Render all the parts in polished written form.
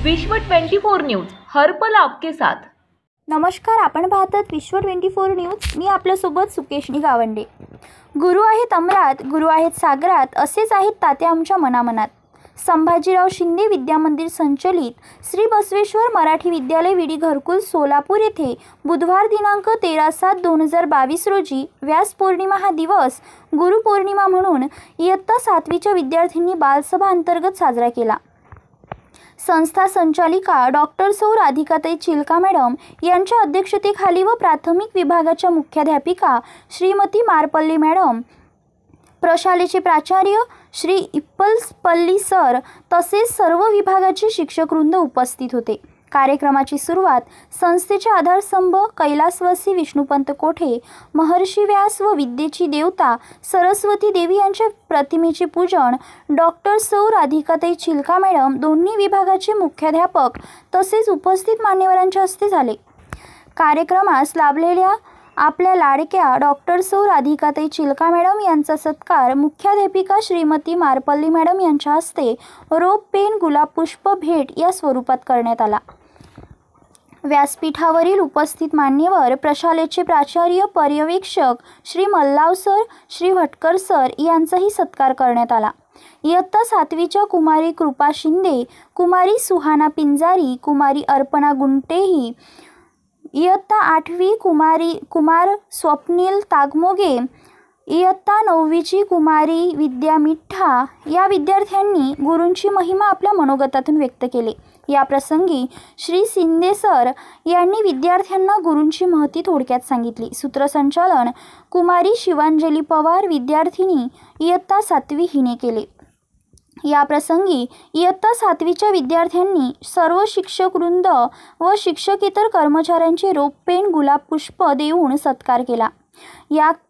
विश्व 24 न्यूज हर पल आपके साथ। नमस्कार, आपण पाहतात विश्व 24 न्यूज। मी आपल्यासोबत सुकेशनी गावंडे। गुरु आहेत अमरात, गुरु आहेत सागरात, असेच आहेत तात्या आमच्या मनामनात। संभाजीराव शिंदे विद्यामंदिर संचलित श्री बसवेश्वर मराठी विद्यालय विडी घरकुल सोलापूर येथे बुधवार दिनांक 13/7/2022 रोजी व्यास पौर्णिमा हा दिवस गुरुपौर्णिमा म्हणून इयत्ता 7वीच्या विद्यार्थ्यांनी बालसभा अंतर्गत साजरा केला। संस्था संचालिका डॉक्टर सौ राधिकाताई चिलका मॅडम यांच्या अध्यक्षतेखाली व प्राथमिक विभागाच्या मुख्याध्यापिका श्रीमती मारपल्ली मॅडम, प्रशालेचे प्राचार्य श्री इप्पलपल्ली सर तसेच सर्व विभागाचे शिक्षकवृंद उपस्थित होते। कार्यक्रमाची सुरुवात संस्थेचे आधारस्तंभ कैलासवासी विष्णुपंत कोठे, महर्षी व्यास व विद्येची देवता सरस्वती देवी यांच्या प्रतिमेचे पूजन डॉक्टर सौ राधिकाताई चिलका मॅडम, दोन्ही विभागाचे मुख्याध्यापक तसेच उपस्थित मान्यवरांच्या हस्ते झाले। कार्यक्रमास लाभलेल्या आपल्या लाडक्या डॉक्टर सौ राधिकाताई चिलका मॅडम यांचा सत्कार मुख्याध्यापिका श्रीमती मारपल्ली मॅडम यांच्या हस्ते रोप, पेन, गुलाब पुष्प भेट या स्वरूपात करण्यात आला। व्यासपीठावरील उपस्थित मान्यवर, प्रशालेचे प्राचार्य पर्यवेक्षक श्री मल्लाव सर, श्री भटकर सर यांचाही सत्कार करण्यात आला। इयत्ता 7वीच्या कुमारी कृपा शिंदे, कुमारी सुहाना पिंजारी, कुमारी अर्पणा गुंटेही, इयत्ता 8वी कुमार स्वप्नील तागमोगे, इयत्ता 9वीची कुमारी विद्या मिठ्ठा या विद्यार्थ्यांनी गुरूंची महिमा आपल्या मनोगतातून व्यक्त केली। या प्रसंगी श्री शिंदे सर यांनी विद्यार्थ्यांना गुरूंची महती थोडक्यात सांगितली। सूत्रसंचालन कुमारी शिवांजली पवार, विद्यार्थिनी इयत्ता 7वी हिने केले। या प्रसंगी इयत्ता 7वीच्या विद्यार्थ्यांनी सर्व शिक्षकवृंद व शिक्षकेतर कर्मचाऱ्यांचे रोप, पेन, गुलाब पुष्प देऊन सत्कार केला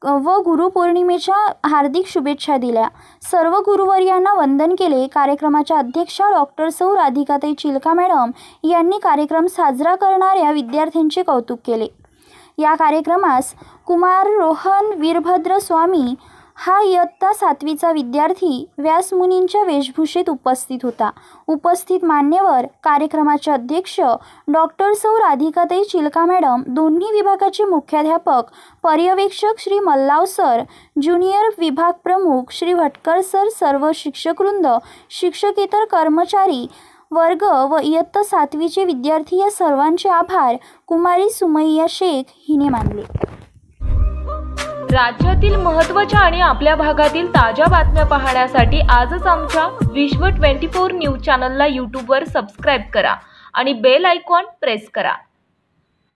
व गुरुपौर्णिमेच्या हार्दिक शुभेच्छा दिल्या। सर्व गुरुवर्यांना वंदन केले। कार्यक्रमाच्या अध्यक्षा डॉक्टर सौ राधिकाताई चिलका मॅडम यांनी कार्यक्रम साजरा करणाऱ्या विद्यार्थ्यांचे कौतुक केले। या कार्यक्रमास कुमार रोहन वीरभद्र स्वामी हा इयत्ता 7वीचा विद्यार्थी व्यासमुनींच्या वेशभूषेत उपस्थित होता। उपस्थित मान्यवर, कार्यक्रमाचे अध्यक्ष डॉक्टर सौ राधिकाताई चिलका मॅडम, दोन्ही विभागाचे मुख्याध्यापक पर्यवेक्षक श्री मल्लाव सर, ज्युनियर विभाग प्रमुख श्री भटकर सर, सर्व शिक्षकवृंद, शिक्षकेतर कर्मचारी वर्ग व इयत्ता 7वीचे विद्यार्थी या सर्वांचे आभार कुमारी सुमैया शेख हिने मानले। राज्यातील महत्त्वाच्या आणि आपल्या भागातील ताज्या बातम्या पाहण्यासाठी आजच आमच्या विश्व 24 न्यूज चॅनलला यूट्यूबवर सबस्क्राईब करा आणि बेल आयकॉन प्रेस करा।